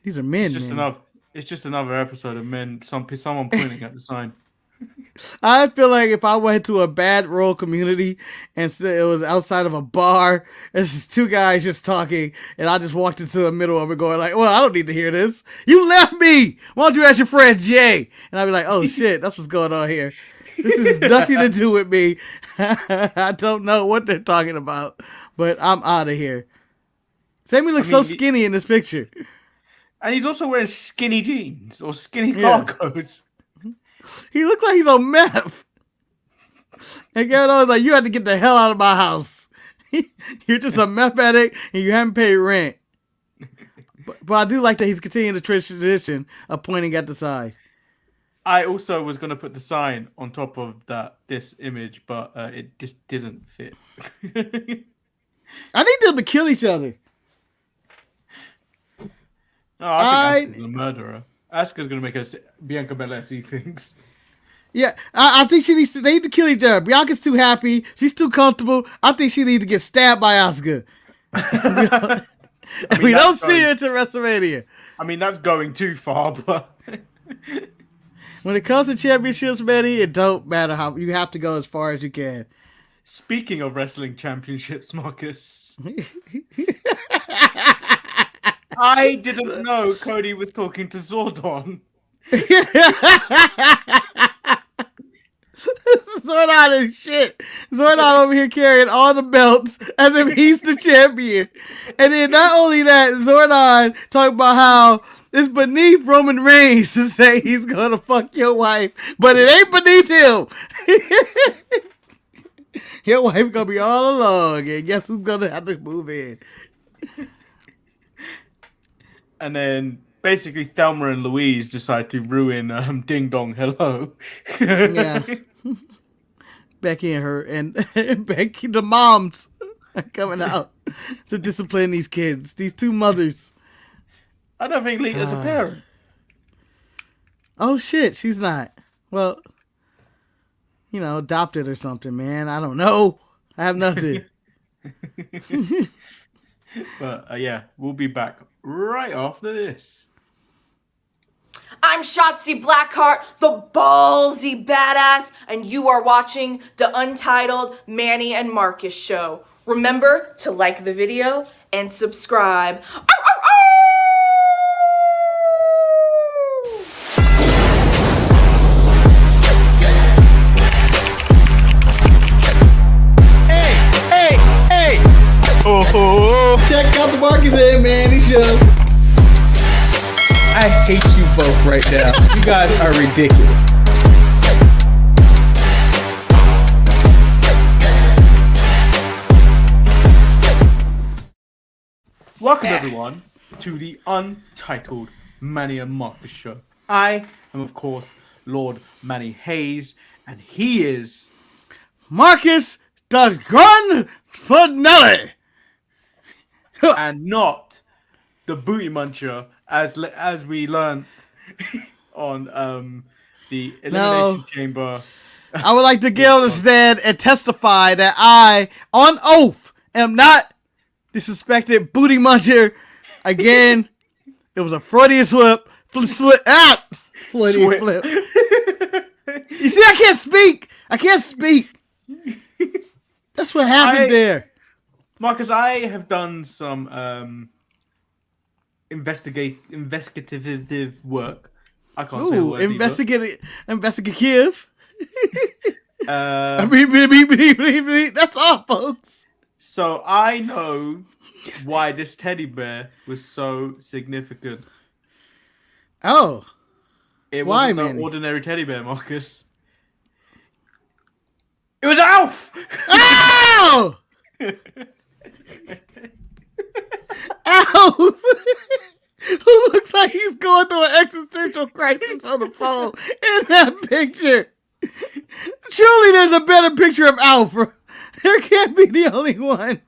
These are men, man. It's just another episode of men. Someone pointing at the sign. I feel like if I went to a bad rural community and it was outside of a bar, it's two guys just talking, and I just walked into the middle of it going like, well, I don't need to hear this. You left me! Why don't you ask your friend Jay? And I'd be like, oh shit, that's what's going on here. This has nothing to do with me. I don't know what they're talking about, but I'm out of here. Sami looks so skinny in this picture. And he's also wearing skinny jeans or skinny cargos. He looked like he's on meth. And Kevin Owens like, you have to get the hell out of my house. You're just a meth addict and you haven't paid rent. But I do like that he's continuing the tradition of pointing at the side. I also was going to put the sign on top of this image, but it just didn't fit. I think they'll kill each other. No, I think Asuka's a murderer. Asuka's going to make us Bianca Belair see things. Yeah, I think they need to kill each other. Bianca's too happy. She's too comfortable. I think she needs to get stabbed by Asuka. We don't see her to WrestleMania. I mean, that's going too far, but... When it comes to championships, Manny, it don't matter how... You have to go as far as you can. Speaking of wrestling championships, Marcus... I didn't know Cody was talking to Zordon. Zordon is shit. Zordon over here carrying all the belts as if he's the champion. And then not only that, Zordon talking about how it's beneath Roman Reigns to say he's gonna fuck your wife, but it ain't beneath him. Your wife gonna be all along, and guess who's gonna have to move in? And then basically Thelma and Louise decide to ruin Ding Dong Hello. Yeah. Becky and Becky, the moms, are coming out to discipline these kids. These two mothers. I don't think Lita's a parent. Oh shit, she's not. Well, adopted or something, man. I don't know. I have nothing. But yeah, we'll be back right after this. I'm Shotzi Blackheart, the ballsy badass, and you are watching the Untitled Manny and Marcus show. Remember to like the video and subscribe. Hey! Oh! Check out the Marcus and Manny show. I hate you both right now. You guys are ridiculous. Welcome everyone to the Untitled Manny and Marcus show. I am of course Lord Manny Hayes, and he is Marcus the Gun Finelli, and not the Booty Muncher, as we learned on the Elimination Chamber. I would like to get on the stand and testify that I, on oath, am not disrespected Booty Muncher again. It was a Freudian slip. Freudian flip. You see, I can't speak. That's what happened there. Marcus, I have done some investigative work. I can't say the word investigative. That's all, folks. So I know why this teddy bear was so significant. Oh. It wasn't an ordinary teddy bear, Marcus. It was Alf! Ow! Alf! Who looks like he's going through an existential crisis on the phone in that picture. Surely there's a better picture of Alf. There can't be the only one.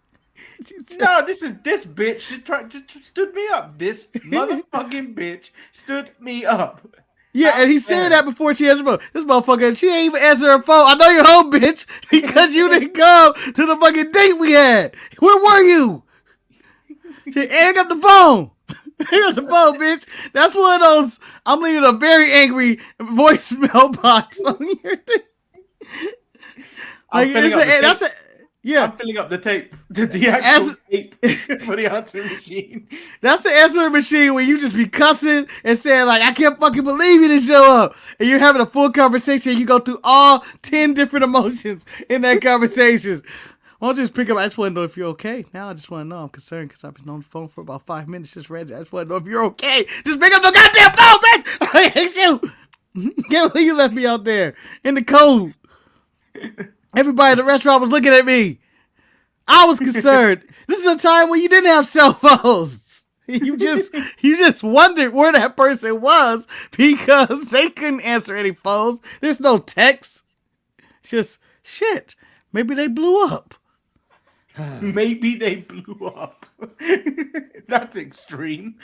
No, this bitch just stood me up. This motherfucking bitch stood me up. Yeah, and he said that before she answered the phone. This motherfucker, she ain't even answer her phone. I know you're home, bitch, because you didn't come to the fucking date we had. Where were you? She hang up the phone. Here's the phone, bitch. That's one of those. I'm leaving a very angry voicemail box on your thing. I'm filling up the tape. Yeah. I'm filling up the tape. The actual tape for the answering machine. That's the answering machine where you just be cussing and saying, like, I can't fucking believe you didn't show up. And you're having a full conversation. You go through all 10 different emotions in that conversation. Why don't you just pick up? I just want to know if you're okay. Now I just want to know. I'm concerned because I've been on the phone for about 5 minutes just ready. I just want to know if you're okay. Just pick up the goddamn phone, bitch. I hate you. Can't believe you left me out there in the cold. Everybody in the restaurant was looking at me. I was concerned. This is a time when you didn't have cell phones. You just wondered where that person was because they couldn't answer any phones. There's no text. It's just shit. Maybe they blew up. Maybe they blew up. That's extreme.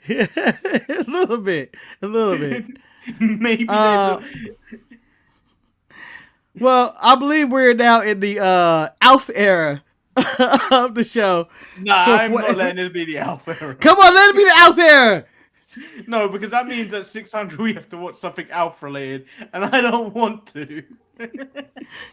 A little bit. Maybe they Well, I believe we're now in the Alf era of the show. Nah, I'm not letting this be the Alpha era. Come on, let it be the Alf era. No, because that means at 600 we have to watch something Alf related, and I don't want to.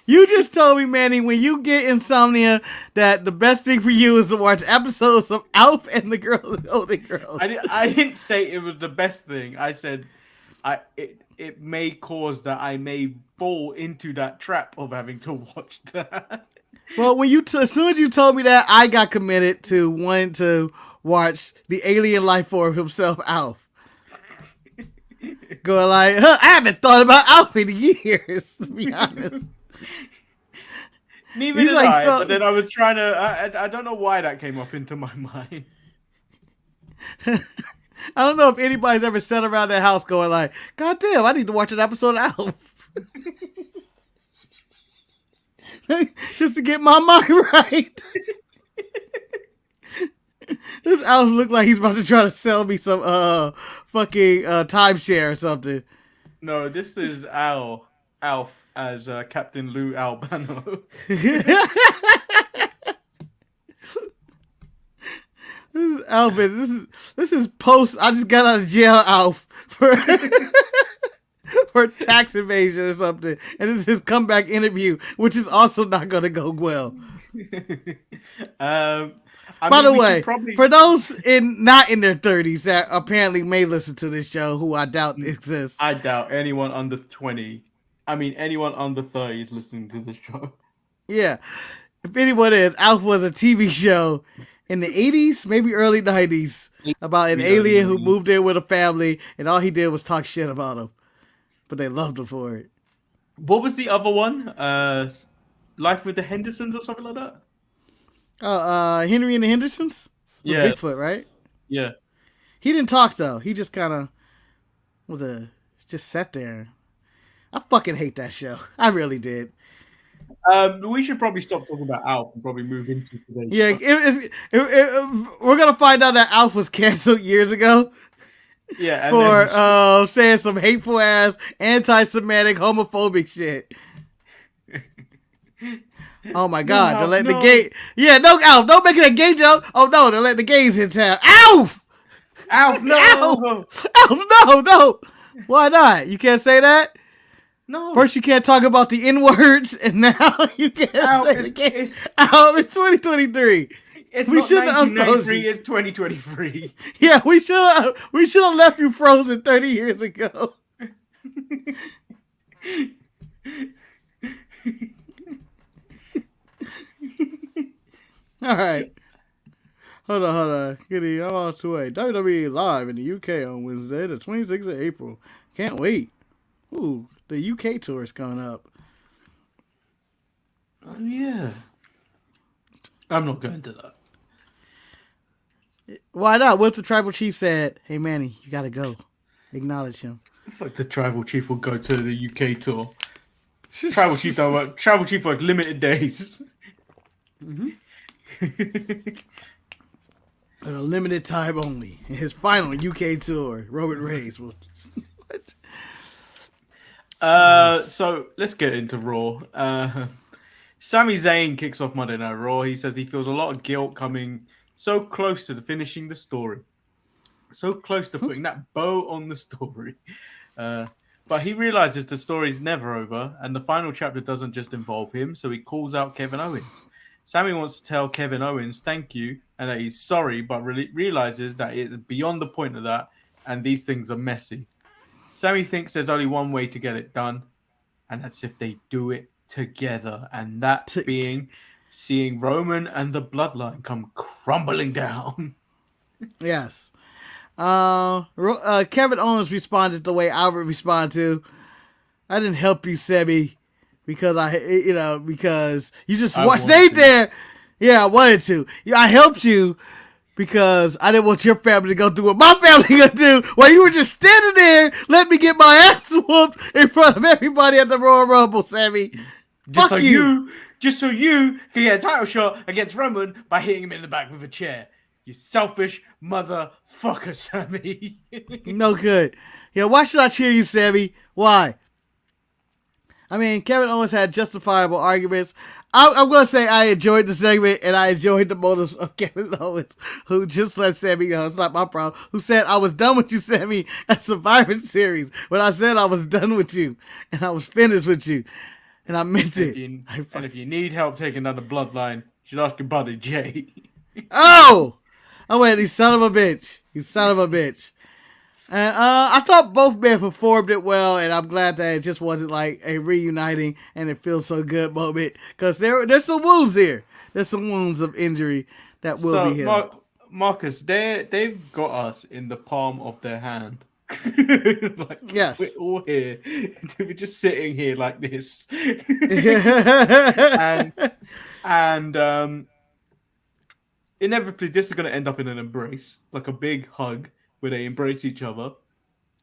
You just told me, Manny, when you get insomnia, that the best thing for you is to watch episodes of Alf and the Golden Girls. I didn't say it was the best thing. I said it may cause that I may fall into that trap of having to watch that. Well, as soon as you told me that, I got committed to wanting to watch the alien life form himself, Alf. Going like, I haven't thought about Alf in years, to be honest. Neither did I, but then I was trying to... I don't know why that came up into my mind. I don't know if anybody's ever sat around their house going like, God damn, I need to watch an episode of Alf. Just to get my mind right. This Alf look like he's about to try to sell me some fucking timeshare or something. No, this is Alf as Captain Lou Albano. This is Alvin. This is post. I just got out of jail, Alf, for tax evasion or something, and this is his comeback interview, which is also not going to go well. By the way, for those not in their 30s that apparently may listen to this show, who I doubt exists. I doubt anyone under 20. I mean, anyone under 30 is listening to this show. Yeah, if anyone is, Alf was a TV show in the 80s, maybe early 90s, about an alien who moved in with a family, and all he did was talk shit about him. But they loved him for it. What was the other one? Life with the Hendersons or something like that? Henry and the Hendersons? With Yeah. Bigfoot, right? Yeah. He didn't talk, though. He just kind of just sat there. I fucking hate that show. I really did. We should probably stop talking about Alf and probably move into today's Yeah, we're gonna find out that Alf was canceled years ago. Yeah, and for saying some hateful ass, anti-Semitic, homophobic shit. Oh my God! No, they're letting no. the gay. Yeah, no, Alf, don't make it a gay joke. Oh no, they're letting the gays in town. Alf, Alf, no, Alf, no. Why not? You can't say that. no. First, you can't talk about the N words, and now you can't say the gays. Alf, it's 2023. It's We not shouldn't have 1993. It's 2023. Yeah, we should have left you frozen 30 years ago. All right. Hold on. Kitty, I'm on the way. WWE live in the UK on Wednesday, the 26th of April. Can't wait. Ooh, the UK tour is coming up. Oh, yeah. I'm not going to that. Why not? What if the tribal chief said, hey, Manny, you got to go. Acknowledge him. Fuck, the tribal chief will go to the UK tour. Tribal chief don't work. Tribal chief work limited days. Mm-hmm. At a limited time only. In his final UK tour, Roman Reigns will... What? So let's get into Raw. Sami Zayn kicks off Monday Night Raw. He says he feels a lot of guilt coming so close to finishing the story. So close to putting that bow on the story. But he realizes the story's never over, and the final chapter doesn't just involve him, so he calls out Kevin Owens. Sami wants to tell Kevin Owens thank you and that he's sorry, but realizes that it's beyond the point of that, and these things are messy. Sami thinks there's only one way to get it done, and that's if they do it together, and that being seeing Roman and the Bloodline come crumbling down. Yes. Kevin Owens responded the way I would respond to. I didn't help you, Sami, because because you just stayed there. Yeah, I wanted to. Yeah, I helped you because I didn't want your family to go through what my family gonna do while you were just standing there, letting me get my ass whooped in front of everybody at the Royal Rumble, Sami. Just Fuck so you. Just so you can get a title shot against Roman by hitting him in the back with a chair. You selfish motherfucker, Sami. No good. Yeah, why should I cheer you, Sami? Why? I mean, Kevin Owens had justifiable arguments. I'm going to say I enjoyed the segment, and I enjoyed the motives of Kevin Owens, who just let Sami know, it's not my problem, who said, I was done with you, Sami, at Survivor Series, when I said I was done with you, and I was finished with you, and I meant it. And if you need help taking down the Bloodline, you should ask your buddy, Jay. Oh! Oh, wait, you son of a bitch. You son of a bitch. And I thought both men performed it well, and I'm glad that it just wasn't like a reuniting and it feels so good moment. Because there's some wounds here. There's some wounds of injury that will be healed. Marcus, they've got us in the palm of their hand. Yes. We're all here. We're just sitting here like this. and inevitably, this is going to end up in an embrace, like a big hug where they embrace each other.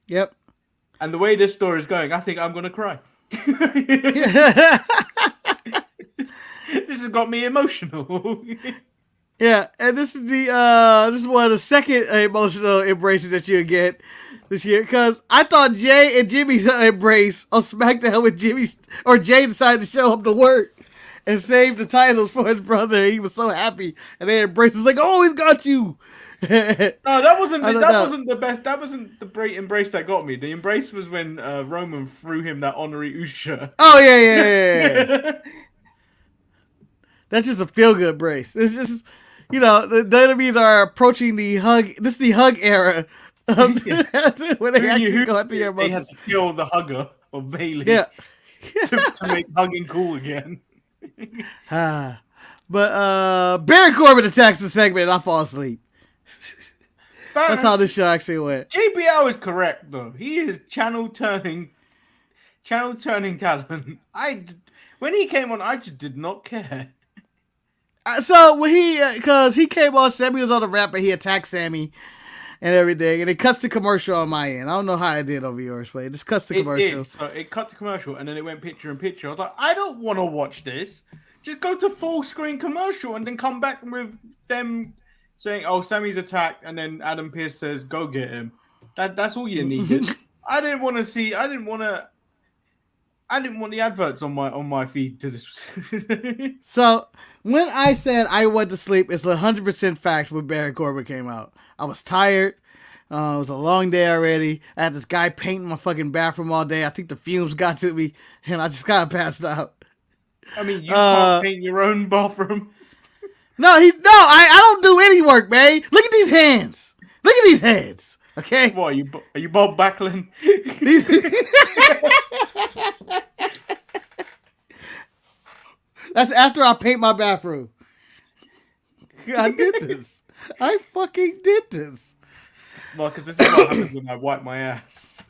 Yep. And the way this story is going, I think I'm going to cry. This has got me emotional. Yeah, and this is one of the second emotional embraces that you'll get this year, because I thought Jay and Jimmy's embrace on SmackDown when Jay decided to show up to work and save the titles for his brother. He was so happy, and they embraced. Was like, "Oh, he's got you." No, that wasn't the best. That wasn't the great embrace that got me. The embrace was when Roman threw him that honorary Usher. Oh yeah. That's just a feel good embrace. It's just, the WWEs are approaching the hug. This is the hug era. When they actually go after your emotions. They had to kill the hugger of Bailey. Yeah. to make hugging cool again. But Baron Corbin attacks the segment and I fall asleep. That's how this show actually went. JBL is correct though. He is channel turning talent. When he came on, I just did not care. So when because he came on, Sami was on the ramp and he attacked Sami and everything, and it cuts the commercial on my end. I don't know how it did over yours, but it just cuts the commercial. So it cut the commercial and then it went picture in picture. I was like, I don't want to watch this. Just go to full screen commercial and then come back with them saying, "Oh, Sami's attacked," and then Adam Pearce says, "Go get him." That's all you needed. I didn't want the adverts on my feed to this. So when I said I went to sleep, it's 100% fact when Baron Corbin came out. I was tired. It was a long day already. I had this guy painting my fucking bathroom all day. I think the fumes got to me, and I just kind of passed out. I mean, you can't paint your own bathroom. I don't do any work, man. Look at these hands. Look at these hands. Okay. What are you Bob Backlund? That's after I paint my bathroom. I did this. I fucking did this. Marcus, this is what happens when I wipe my ass.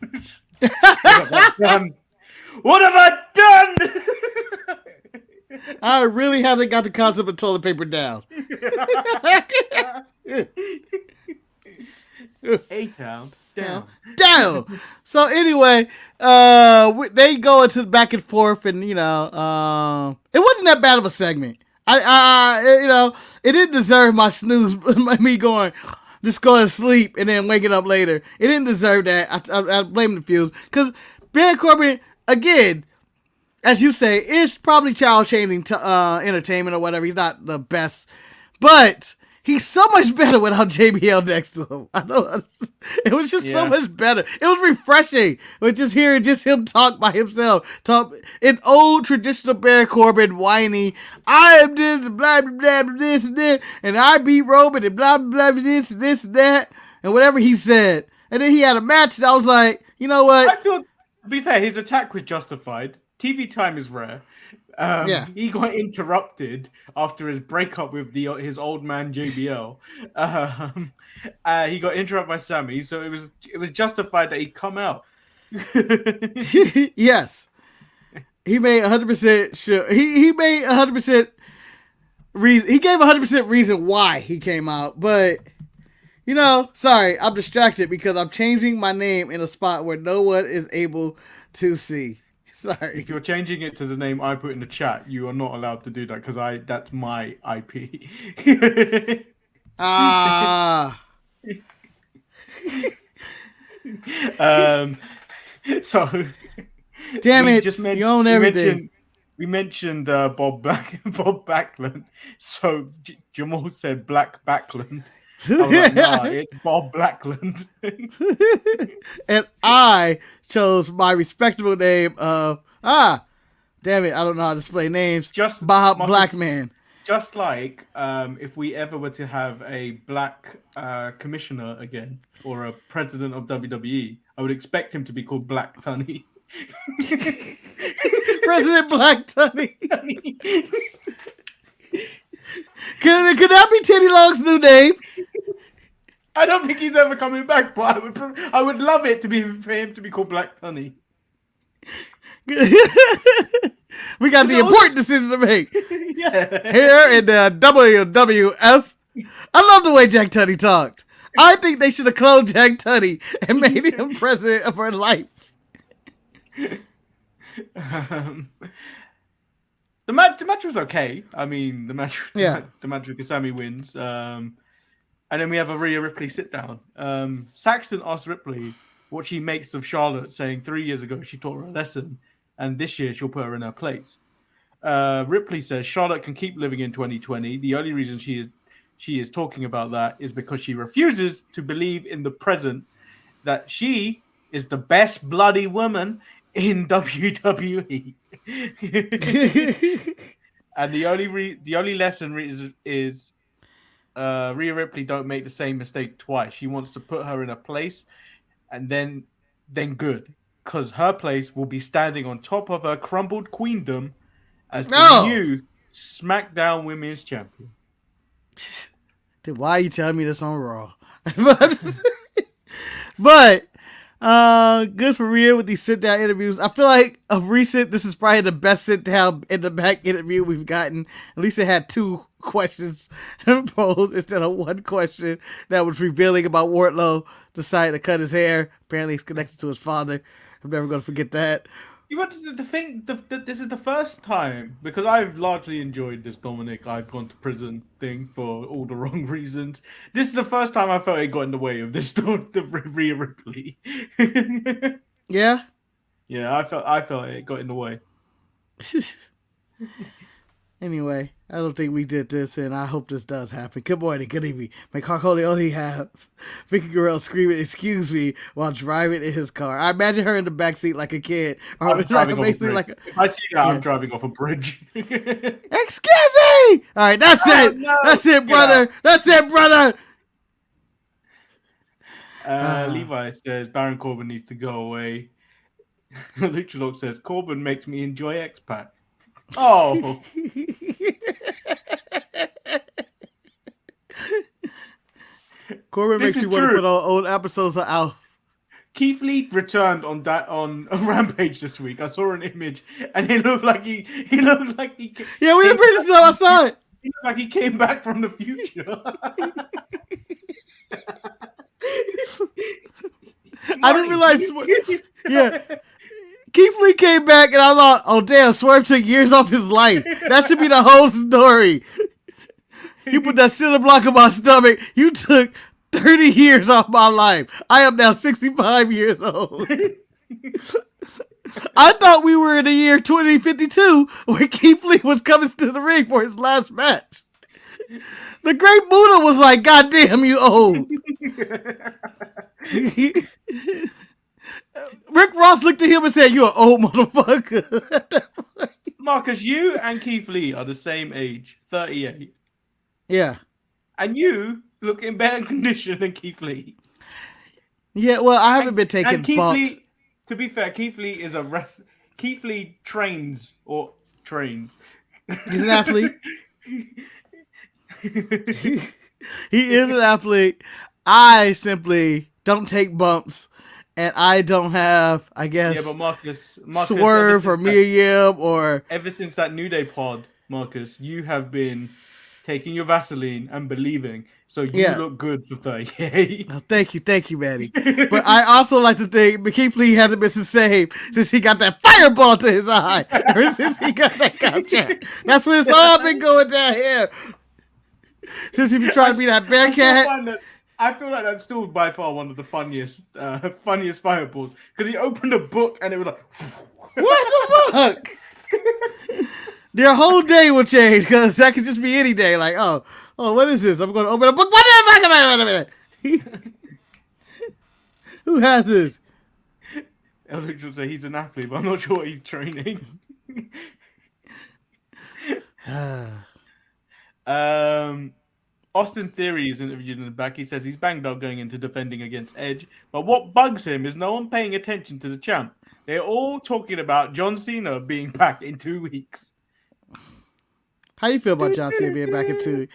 What have I done? What have I done? I really haven't got the concept of toilet paper down. A-town. Down. So anyway, they go into back and forth, and it wasn't that bad of a segment. It didn't deserve my snooze, me going, just go to sleep and then waking up later. It didn't deserve that. I blame the fuse, because Baron Corbin, again, as you say, is probably child changing entertainment or whatever. He's not the best, but he's so much better without JBL next to him. I know it was just so much better. It was refreshing with just hearing just him talk by himself, talk in old traditional Baron Corbin whiny. I am this blah blah blah this and that, and I beat Roman and blah blah blah this and that and whatever he said. And then he had a match, and I was like, you know what? I feel, to be fair, his attack was justified. TV time is rare. He got interrupted after his breakup with his old man JBL. He got interrupted by Sami, so it was justified that he'd come out. Yes, he made 100% sure. He made 100% reason. He gave 100% reason why he came out, but. You know, sorry, I'm distracted because I'm changing my name in a spot where no one is able to see. Sorry. If you're changing it to the name I put in the chat, you are not allowed to do that because that's my IP. So. Damn it! You own everything. We mentioned Bob Backlund. So Jamal said Black Backlund. I was like, nah, it's Bob Blackland. And I chose my respectable name of damn it, I don't know how to display names. Just Bob Blackman. Just like if we ever were to have a black commissioner again or a president of WWE, I would expect him to be called Black Tunny. President Black Tunny. Could that be Teddy Long's new name? I don't think he's ever coming back, but I would love it to be for him to be called Black Tunny. We got the important decision to make. Yeah. Here in the WWF. I love the way Jack Tunney talked. I think they should have cloned Jack Tunney and made him president for life. The match was okay. I mean, the match with Sami wins. And then we have a Rhea Ripley sit down. Saxton asked Ripley what she makes of Charlotte, saying 3 years ago she taught her a lesson, and this year she'll put her in her place. Ripley says Charlotte can keep living in 2020. The only reason she is talking about that is because she refuses to believe in the present that she is the best bloody woman in WWE. And the only lesson is Rhea Ripley don't make the same mistake twice. She wants to put her in a place, and then good, because her place will be standing on top of her crumbled queendom as the new SmackDown Women's Champion. Dude, why are you telling me this on Raw? But good for Rhea with these sit-down interviews. I feel like this is probably the best sit-down in the back interview we've gotten. At least it had 2 questions posed instead of 1 question that was revealing about Wardlow deciding to cut his hair. Apparently he's connected to his father. I'm never going to forget that. This is the first time, because I've largely enjoyed this Dominic I've gone to prison thing for all the wrong reasons. This is the first time I felt it got in the way of this the Rhea Ripley. Yeah? Yeah, I felt it got in the way. Anyway, I don't think we did this, and I hope this does happen. Good morning, good evening. May Carcoli only have Vicky Guerrero screaming, "Excuse me," while driving in his car. I imagine her in the backseat like a kid. Or If I see that, I'm driving off a bridge. Excuse me! Alright, that's it! No. That's it, brother! That's it, brother! Levi says Baron Corbin needs to go away. Lucha Lord says Corbin makes me enjoy X-Pac. Oh. Corbin makes you want to put on old episodes of Alf. Keith Lee returned on a Rampage this week. I saw an image, and he looked like he. Yeah, we didn't bring this up. I saw it. He looked like he came back from the future. I didn't realize. Yeah. Keith Lee came back, and I thought, oh, damn, Swerve took years off his life. That should be the whole story. You put that cinder block in my stomach. You took 30 years off my life. I am now 65 years old. I thought we were in the year 2052 when Keith Lee was coming to the ring for his last match. The Great Buddha was like, "God damn, you old." Rick Ross looked at him and said, "You're an old motherfucker." Marcus, you and Keith Lee are the same age, 38. Yeah. And you look in better condition than Keith Lee. Yeah, well, I haven't been taking And Keith bumps. Lee, to be fair, Keith Lee is Keith Lee trains. He's an athlete. He is an athlete. I simply don't take bumps, and I don't have, I guess, Yeah, but Marcus Swerve or Mia Yim or... Ever since that New Day pod, Marcus, you have been taking your Vaseline and believing. So you look good for 38. Oh, thank you, Manny. But I also like to think Keith Lee hasn't been the same since he got that fireball to his eye. Ever since he got that contract. That's when it's all been going down here. Since he been trying to be that Bearcat. I feel like that's still by far one of the funniest fireballs. Because he opened a book and it was like... What the fuck? Their whole day will change because that could just be any day. Like, oh, what is this? I'm going to open a book. Wait a minute. Who has this? Eldridge would say he's an athlete, but I'm not sure what he's training. Austin Theory is interviewed in the back. He says he's banged up going into defending against Edge, but what bugs him is no one paying attention to the champ. They're all talking about John Cena being back in 2 weeks. How you feel about John Cena being back in 2 weeks?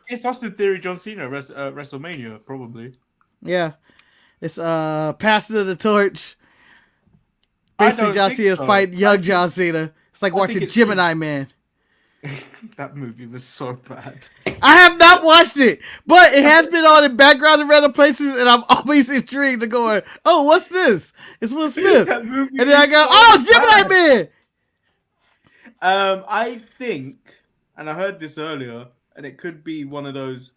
It's Austin Theory, John Cena, WrestleMania, probably. Yeah. It's passing of the torch. Basically, John Cena's fighting young John Cena. It's like watching Gemini Man. That movie was so bad. I have not watched it, but it has been on in background in random places, and I'm always intrigued to go, oh, what's this? It's Will Smith. And then I go, it's Gemini Man. I think, and I heard this earlier, and it could be one of those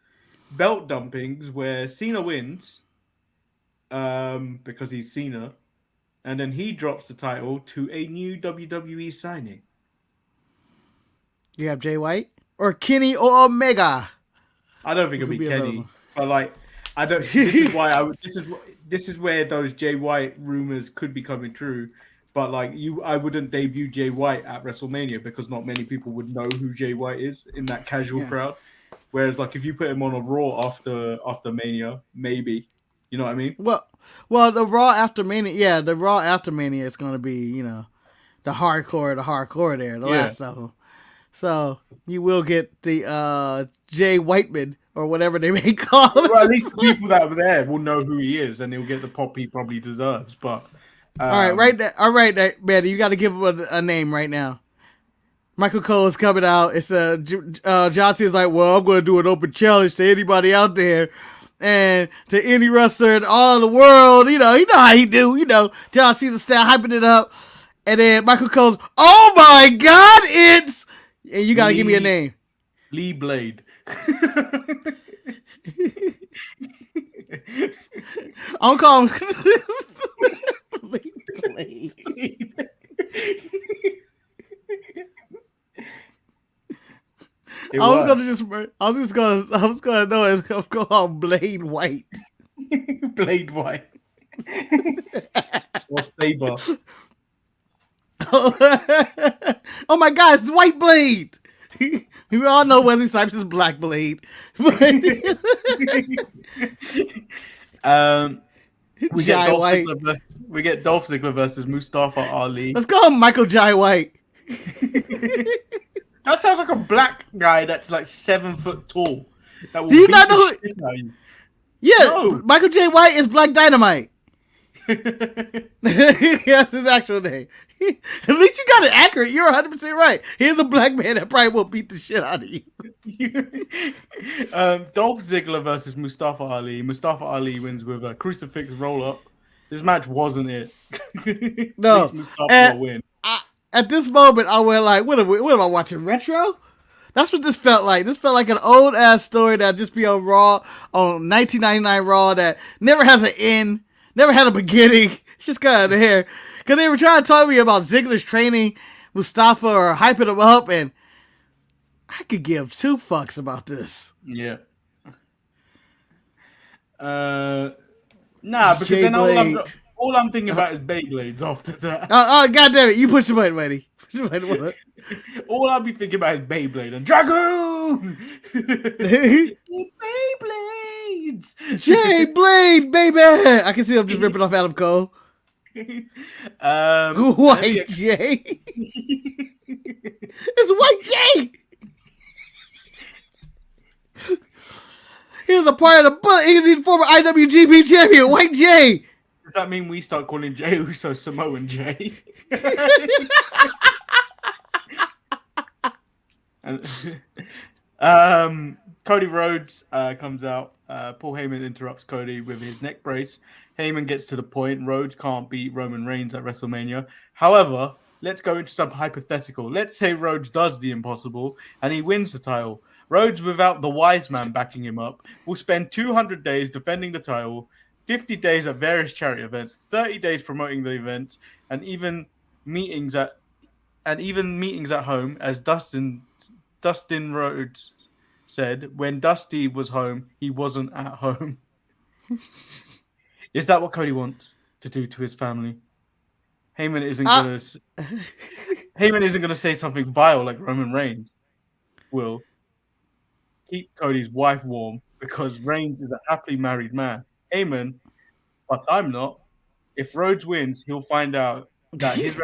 belt dumpings where Cena wins because he's Cena, and then he drops the title to a new WWE signing. You have Jay White or Kenny or Omega? I don't think it'll be Kenny, but like I don't. This is why I would. This is where those Jay White rumors could be coming true. But like I wouldn't debut Jay White at WrestleMania because not many people would know who Jay White is in that casual crowd. Whereas like if you put him on a Raw after Mania, maybe, you know what I mean? Well, the Raw after Mania, the Raw after Mania is going to be the hardcore there, the last of them. So you will get the Jay Whiteman or whatever they may call him. Well, at least the people that are there will know who he is, and he'll get the pop he probably deserves. But all right, man, you got to give him a name right now. Michael Cole is coming out. It's John Cena's like, well, I'm going to do an open challenge to anybody out there, and to any wrestler in all the world. You know how he do. John Cena style hyping it up, and then Michael Cole's, oh my God, it's. And you gotta give me a name. Lee Blade. I'll call him Lee Blade. I was gonna know it's gonna call him Blade White. Blade White. Or Saber. Oh my God, it's White Blade. We all know Wesley Snipes is Black Blade. We get Dolph Ziggler versus Mustafa Ali. Let's call him Michael Jai White. That sounds like a black guy that's like 7 foot tall. Do you not know who? Yeah, no. Michael J. White is Black Dynamite. That's his actual name. At least you got it accurate. You're 100% right. Here's a black man that probably will beat the shit out of you. Dolph Ziggler versus Mustafa Ali. Mustafa Ali wins with a crucifix roll up. This match wasn't it. No. Mustafa will win. At this moment, I went like, what am I watching? Retro? That's what this felt like. This felt like an old ass story that just be on Raw, on 1999 Raw, that never has an end, never had a beginning. It's just kind of there. Because they were trying to talk to me about Ziggler's training Mustafa or hyping him up, and I could give 2 fucks about this. Yeah. Nah, because then J-Blade. all I'm thinking about is Beyblades after that. Oh, God damn it. You push the button, buddy. Push the button. All I'll be thinking about is Beyblade and Dragoon! Beyblades! J-Blade, baby. I can see him just ripping off Adam Cole. White J. It's White J. He was a part of the Bullet. He's the former IWGP champion, White J. Does that mean we start calling Jey Uso Samoan Jay? Cody Rhodes comes out. Paul Heyman interrupts Cody with his neck brace. Heyman gets to the point. Rhodes can't beat Roman Reigns at WrestleMania. However, let's go into some hypothetical. Let's say Rhodes does the impossible and he wins the title. Rhodes, without the wise man backing him up, will spend 200 days defending the title, 50 days at various charity events, 30 days promoting the events, and even meetings at home, as Dustin Rhodes said, when Dusty was home, he wasn't at home. Is that what Cody wants to do to his family? Heyman isn't gonna say something vile like Roman Reigns will. Keep Cody's wife warm because Reigns is a happily married man. Heyman, but I'm not. If Rhodes wins, he'll find out that his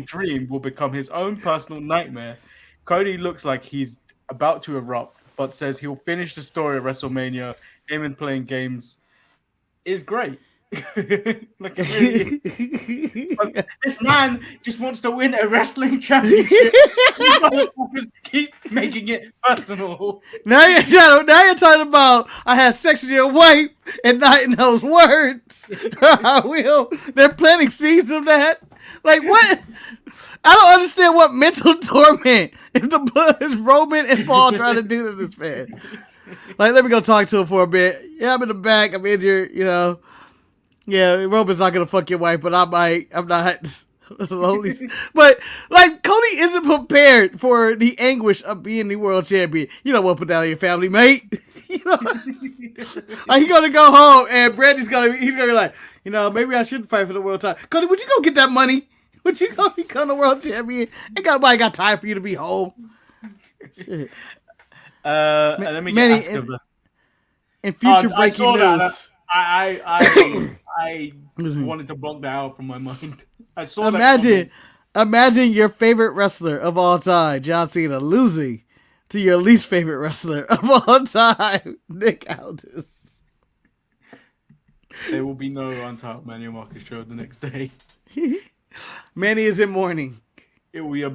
dream will become his own personal nightmare. Cody looks like he's about to erupt, but says he'll finish the story at WrestleMania. Heyman playing games is great. Like it really is. But this man just wants to win a wrestling championship. You motherfuckers keep making it personal. Now you're talking about I had sex with your wife and not in those words. I will. They're planting seeds of that. Like what? I don't understand what mental torment is Roman and Paul trying to do to this man. Like, let me go talk to him for a bit. Yeah, I'm in the back. I'm injured, you know. Yeah, Roman's not gonna fuck your wife, but I might. I'm not lonely. But like, Cody isn't prepared for the anguish of being the world champion. You don't want to put down your family, mate. You know, like he's gonna go home and Brandy's gonna be like, you know, maybe I shouldn't fight for the world title. Cody, would you go get that money? Would you go become the world champion? Ain't nobody got time for you to be home. Shit. And let me Manny, ask him. in future breaking news. I wanted to block that out from my mind. I saw that. Imagine your favorite wrestler of all time, John Cena, losing to your least favorite wrestler of all time, Nick Aldis. There will be no Untitled Manny and Marcus show the next day. Manny is in mourning. It will be a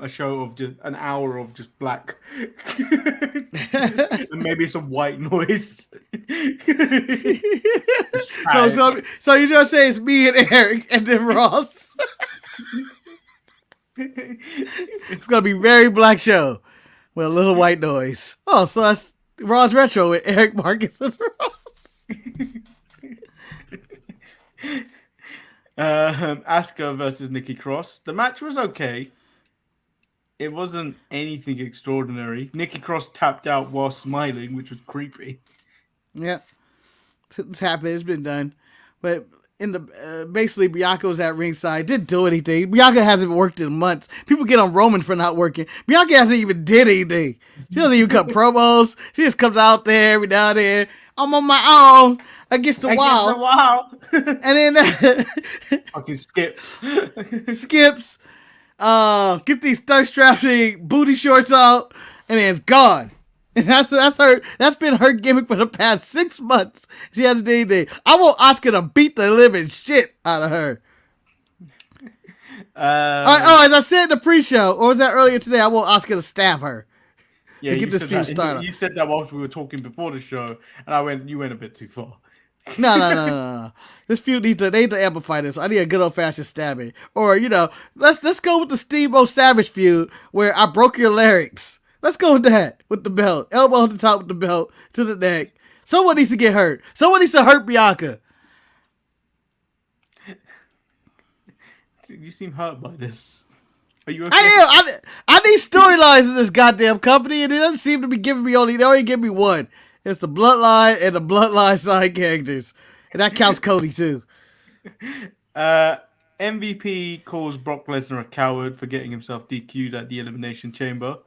show of just an hour of just black and maybe some white noise. So you're gonna say it's me and Eric and then Ross. It's gonna be very black show with a little white noise. Oh, so that's Ross Retro with Eric, Marcus, and Ross. Asuka versus Nikki Cross. The match was okay. It wasn't anything extraordinary. Nikki Cross tapped out while smiling, which was creepy. Yeah, it's happened. It's been done. But in the basically, Bianca was at ringside. Didn't do anything. Bianca hasn't worked in months. People get on Roman for not working. Bianca hasn't even did anything. She doesn't even cut promos. She just comes out there every now and then. I'm on my own against the wall. And then fucking skips. Skips. Get these thirst trapping booty shorts out, and then it's gone. And that's her. That's been her gimmick for the past 6 months. She hasn't done anything. I want Asuka to beat the living shit out of her. As I said in the pre-show, or was that earlier today? I want Asuka to stab her. Yeah, you said that whilst we were talking before the show, and you went a bit too far. No. This feud they need to amplify this. I need a good old fashioned stabbing, or let's go with the Steamboat Savage feud where I broke your larynx. Let's go with that with the belt, elbow on the top with the belt to the neck. Someone needs to get hurt. Someone needs to hurt Bianca. You seem hurt by this. Are you okay? I am. I need storylines in this goddamn company, and it doesn't seem to be giving me only. They only give me one. It's the Bloodline and the Bloodline side characters, and that counts Cody too. MVP calls Brock Lesnar a coward for getting himself DQ'd at the Elimination Chamber,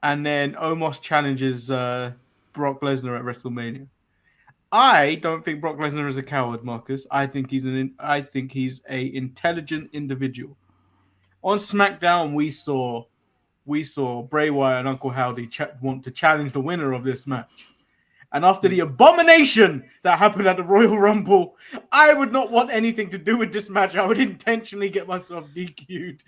and then Omos challenges Brock Lesnar at WrestleMania. I don't think Brock Lesnar is a coward, Marcus. I think he's a intelligent individual. On SmackDown, we saw Bray Wyatt and Uncle Howdy want to challenge the winner of this match. And after the abomination that happened at the Royal Rumble, I would not want anything to do with this match. I would intentionally get myself DQ'd.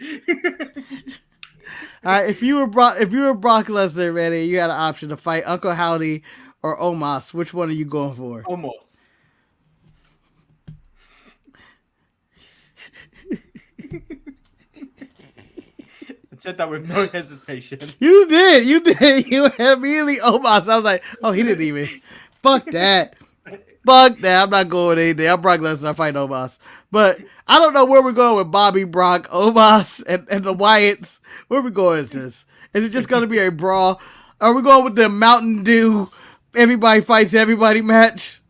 All right, if you were Brock Lesnar, ready, you had an option to fight Uncle Howdy or Omos. Which one are you going for? Omos. I said that with no hesitation. You did. You had immediately Omos. I was like, oh, he didn't even. Fuck that. Fuck that. I'm not going anything. I'm Brock Lesnar. I fight Omos. But I don't know where we're going with Bobby, Brock, Omos, and the Wyatts. Where are we going with this? Is it just going to be a brawl? Are we going with the Mountain Dew, everybody fights everybody match?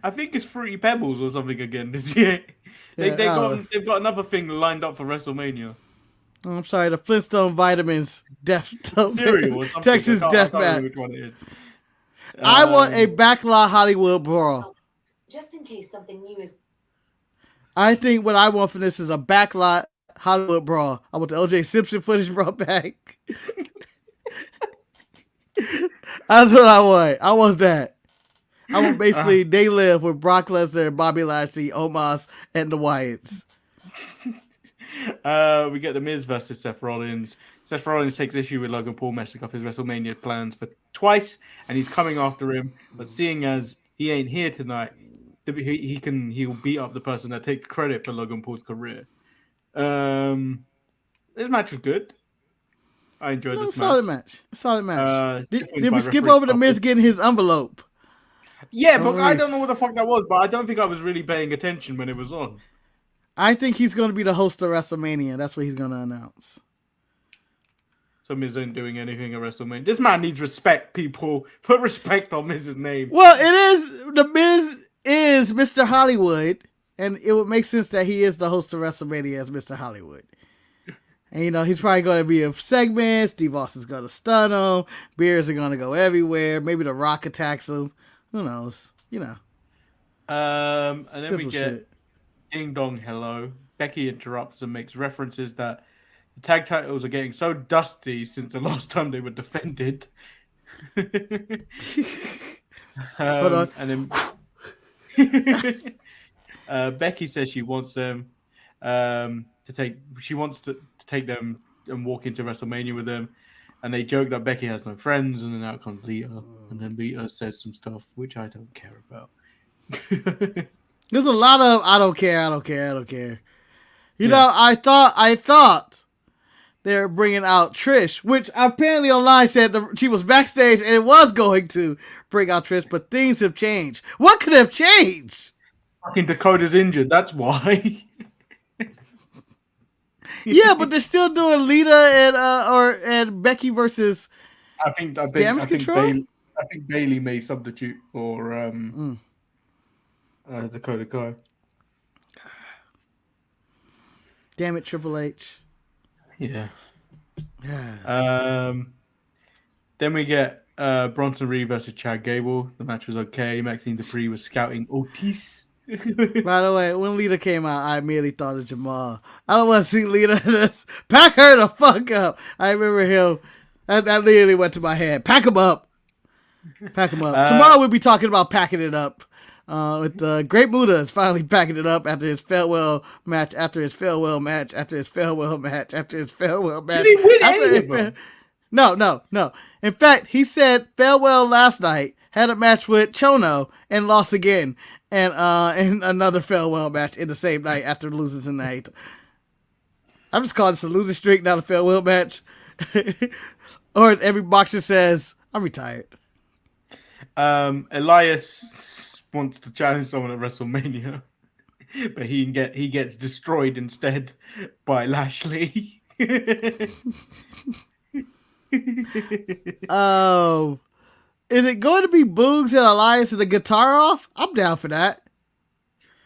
I think it's Fruity Pebbles or something again this year. They've got another thing lined up for WrestleMania. Oh, I'm sorry, the Flintstone Vitamins Cereal or something. Texas Death Match. Which one it is. I want a backlot Hollywood brawl. Just in case something new is. I think what I want for this is a backlot Hollywood brawl. I want the O.J. Simpson footage brought back. That's what I want. I want that. I want basically They Live with Brock Lesnar, Bobby Lashley, Omos, and the Wyatts. We get The Miz versus Seth Rollins. Seth Rollins takes issue with Logan Paul messing up his WrestleMania plans for twice, and he's coming after him. But seeing as he ain't here tonight, he'll beat up the person that takes credit for Logan Paul's career. This match was good. I enjoyed this match. Solid match. Did we by skip referee over the Miz getting his envelope? Yeah, but I don't know what the fuck that was, but I don't think I was really paying attention when it was on. I think he's going to be the host of WrestleMania. That's what he's going to announce. So Miz ain't doing anything at WrestleMania. This man needs respect, people. Put respect on Miz's name. Well, it is. The Miz is Mr. Hollywood, and it would make sense that he is the host of WrestleMania as Mr. Hollywood. And, he's probably going to be a segment. Steve Austin's going to stun him. Beers are going to go everywhere. Maybe The Rock attacks him. Who knows? And then we get shit. Ding Dong Hello. Becky interrupts and makes references that the tag titles are getting so dusty since the last time they were defended. Hold on. And then Becky says she wants them to take them and walk into WrestleMania with them. And they joke that Becky has no friends, and then out comes Lita. And then Lita says some stuff which I don't care about. There's a lot of I don't care. I thought they were bringing out Trish, which apparently online said she was backstage and it was going to bring out Trish, but things have changed. What could have changed? Fucking Dakota's injured. That's why. Yeah, but they're still doing Lita and Becky versus. I think Bailey may substitute for Dakota Kai. Damn it, Triple H. Yeah. Then we get Bronson Reed versus Chad Gable. The match was okay. Maxine Dupree was scouting Otis. By the way, when Lita came out, I immediately thought of Jamal. I don't want to see Lita in this. Pack her the fuck up. I remember him. That literally went to my head. Pack him up. Tomorrow we'll be talking about packing it up. With Great Muda is finally packing it up after his farewell match. Did he win any of them? No. In fact, he said farewell last night, had a match with Chono, and lost again. And another farewell match in the same night after losing tonight. I'm just calling this a losing streak, not a farewell match. Or as every boxer says, I'm retired. Elias wants to challenge someone at WrestleMania, but he gets destroyed instead by Lashley. Oh, is it going to be Boogs and Elias and the guitar off? I'm down for that.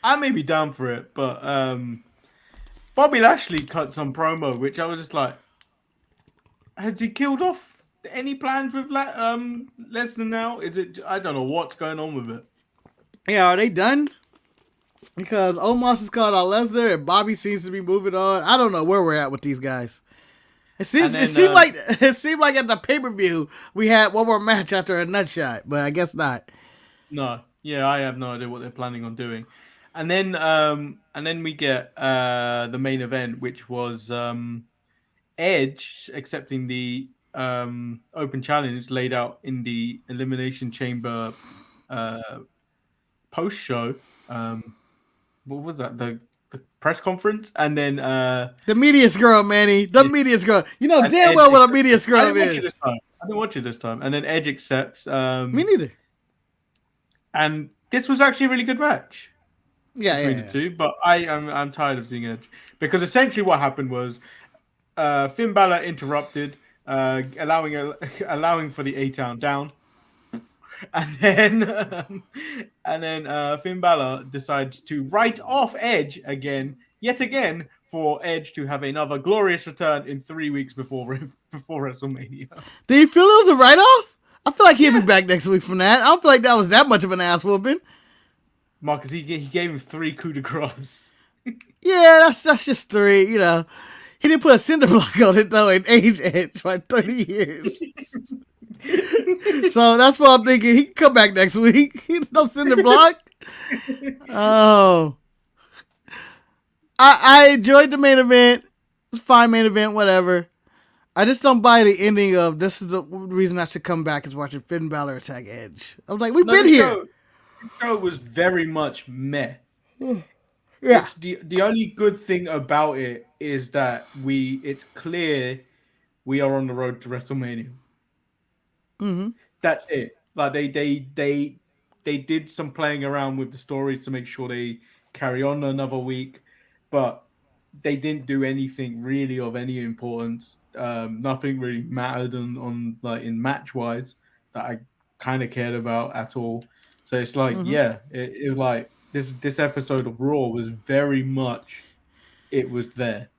I may be down for it, but Bobby Lashley cut some promo, which I was just like, has he killed off any plans with Lesnar now? Is it? I don't know what's going on with it. Yeah, are they done? Because Omos is called out Lesnar and Bobby seems to be moving on. I don't know where we're at with these guys. It seemed like at the pay-per-view we had one more match after a nut shot, but I guess not. No, yeah, I have no idea what they're planning on doing. And then we get the main event, which was Edge accepting the open challenge laid out in the Elimination Chamber post show. What was that? The press conference, and then the media scrum, Manny. The media scrum. You know damn well what a media scrum is. I didn't watch it this time. And then Edge accepts. Me neither. And this was actually a really good match. Between the two, but I'm tired of seeing Edge because essentially what happened was Finn Balor interrupted, allowing for the A-Town down, and then Finn Balor decides to write off Edge yet again for Edge to have another glorious return in 3 weeks before WrestleMania. Did you feel it was a write-off? I feel like he'll be back next week from that. I don't feel like that was that much of an ass whooping. Marcus, he gave him 3 coup de grace. Yeah, that's just 3, you know. He didn't put a cinder block on it, though, and age Edge by 30 years. So that's what I'm thinking. He can come back next week. He's no cinder block. Oh. I enjoyed the main event. It was a fine main event, whatever. I just don't buy the ending of this is the reason I should come back is watching Finn Balor attack Edge. I was like, we've been here. The show was very much meh. Yeah. The only good thing about it is that it's clear we are on the road to WrestleMania. Mm-hmm. That's it. Like they did some playing around with the stories to make sure they carry on another week, but they didn't do anything really of any importance. Nothing really mattered on like in match wise that I kind of cared about at all. So it's like, it was like this episode of Raw was very much, it was there.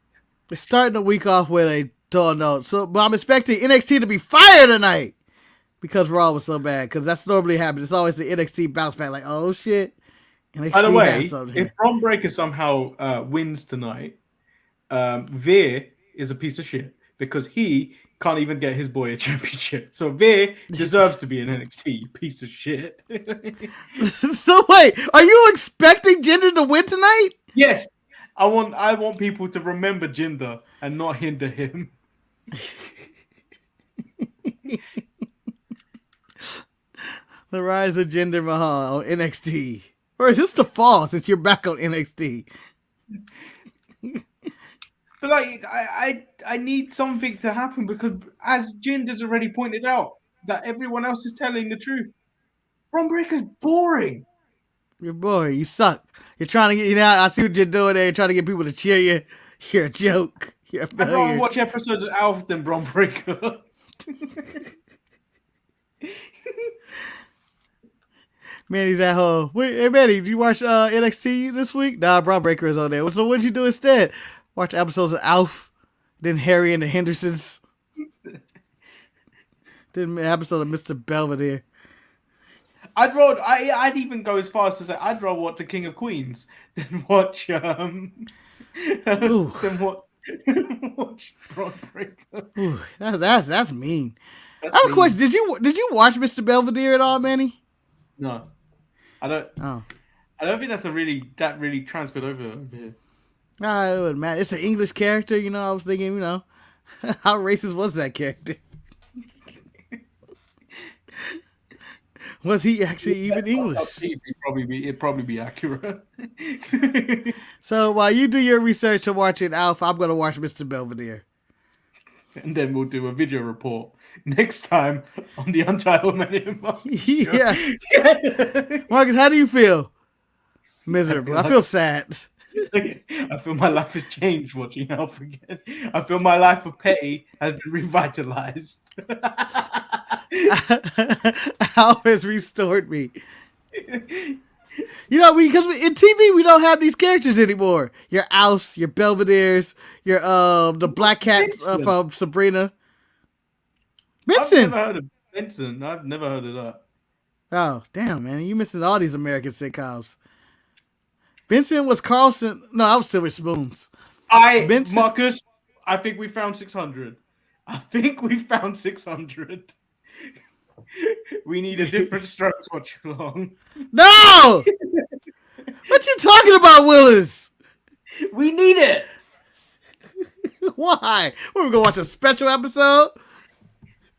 They're starting the week off with a dull note. But I'm expecting NXT to be fired tonight because Raw was so bad. Because that's normally happens. It's always the NXT bounce back like, oh shit. NXT By the way, if Bron Breakker somehow wins tonight, Veer is a piece of shit because he can't even get his boy a championship. So Veer deserves to be an NXT, you piece of shit. So wait, are you expecting Jinder to win tonight? Yes. I want people to remember Jinder and not hinder him. The rise of Jinder Mahal on NXT. Or is this the fall since you're back on NXT? But like, I need something to happen because, as Jinder's already pointed out, that everyone else is telling the truth. Bron Breakker's boring. You're boring. You suck. You're trying to get I see what you're doing there. You're trying to get people to cheer you. You're a joke. You're a failure. I'd rather watch episodes of Alf than Bron Breakker. Manny's at home. Wait, hey Manny, did you watch NXT this week? Nah, Bron Breakker is on there. So what did you do instead? Watch episodes of Alf, then Harry and the Hendersons, then an episode of Mr. Belvedere. I'd even go as far as to say I'd rather watch the King of Queens than watch watch Bron Breakker. Ooh, that's mean. I have a question. Did you watch Mr. Belvedere at all, Manny? No, I don't. Oh, I don't think that really transferred over here. Nah, it wouldn't matter. It's an English character, I was thinking, how racist was that character? Was he actually even English? It'd probably be accurate. So while you do your research and watching Alf, I'm gonna watch Mr. Belvedere. And then we'll do a video report next time on the Untitled Manny and Marcus. Yeah. Marcus, how do you feel? Miserable. I feel sad. I feel my life has changed watching Alf again. I feel my life of Petty has been revitalized. Alf has restored me. You know, because in TV we don't have these characters anymore. Your Alfs, your Belvederes, your the Black Cat from Sabrina. Benson. I've never heard of Benson. I've never heard of that. Oh, damn, man. You missing all these American sitcoms. Benson was Carlson. No, I was Silver Spoons. Benson. Marcus, I think we found 600. We need a different Strokes watch along. No! What you talking about, Willis? We need it. Why? We're gonna watch a special episode?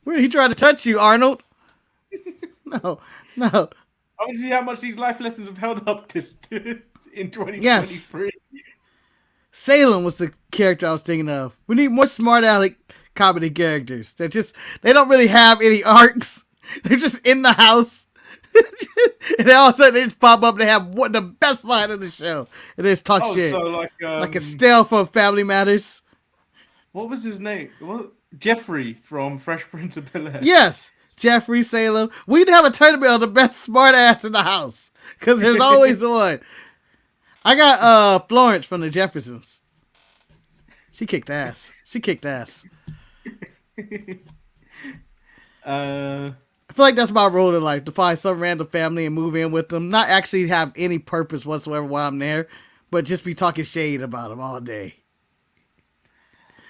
Where he trying to touch you, Arnold? No. I want to see how much these life lessons have held up this in 2023. Yes. Salem was the character I was thinking of. We need more smart aleck comedy characters. They don't really have any arcs. They're just in the house. And then all of a sudden they just pop up and they have the best line of the show. And they just talk shit. So like Estelle from Family Matters. What was his name? Jeffrey from Fresh Prince of Bel-Air. Yes. Jeffrey, Salem. We'd have a tournament of the best smart ass in the house. Because there's always one. I got Florence from the Jeffersons. She kicked ass. I feel like that's my role in life, to find some random family and move in with them. Not actually have any purpose whatsoever while I'm there, but just be talking shade about them all day.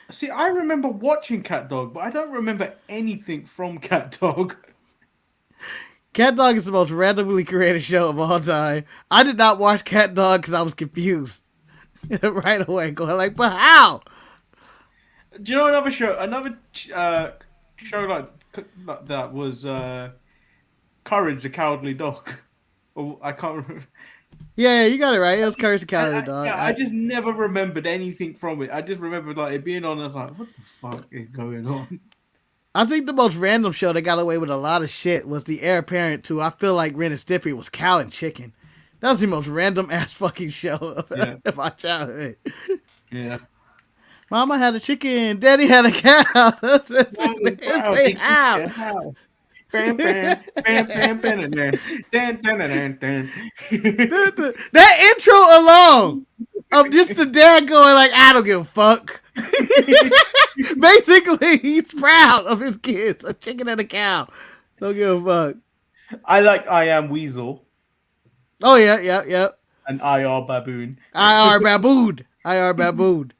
See, I remember watching Cat Dog, but I don't remember anything from Cat Dog. Cat Dog is the most randomly created show of all time. I did not watch Cat Dog because I was confused right away, going like, but how? Do you know another show? Another show like that was Courage the Cowardly Dog. Oh, I can't remember. Yeah, you got it right. It was Courage the Cowardly Dog. I just never remembered anything from it. I just remembered like it being on. I was like, what the fuck is going on? I think the most random show that got away with a lot of shit was the Heir Apparent 2. I feel like Ren and Stimpy was Cow and Chicken. That was the most random ass fucking show of my childhood. Yeah. Mama had a chicken. Daddy had a cow. Say how. That intro alone of just the dad going like, I don't give a fuck. Basically, he's proud of his kids, a chicken and a cow. Don't give a fuck. I like I Am Weasel. Oh yeah. And IR Baboon. IR Baboon.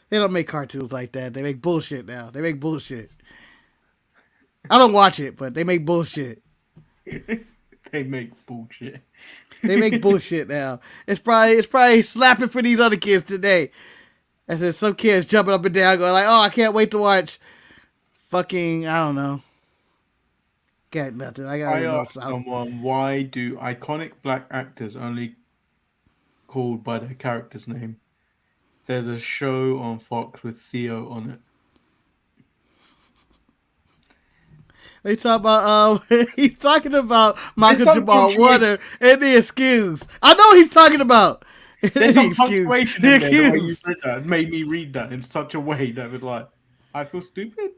They don't make cartoons like that. They make bullshit now. I don't watch it, but they make bullshit. They make bullshit. They make bullshit now. It's probably slapping for these other kids today. As in some kids jumping up and down going like, oh, I can't wait to watch fucking, I don't know. Got nothing. I asked someone, why do iconic black actors only called by their character's name? There's a show on Fox with Theo on it. He's talking about Michael Jamal Warner and The Excuse. I know what he's talking about. There's some punctuation in there. The way you read that made me read that in such a way that was like, I feel stupid.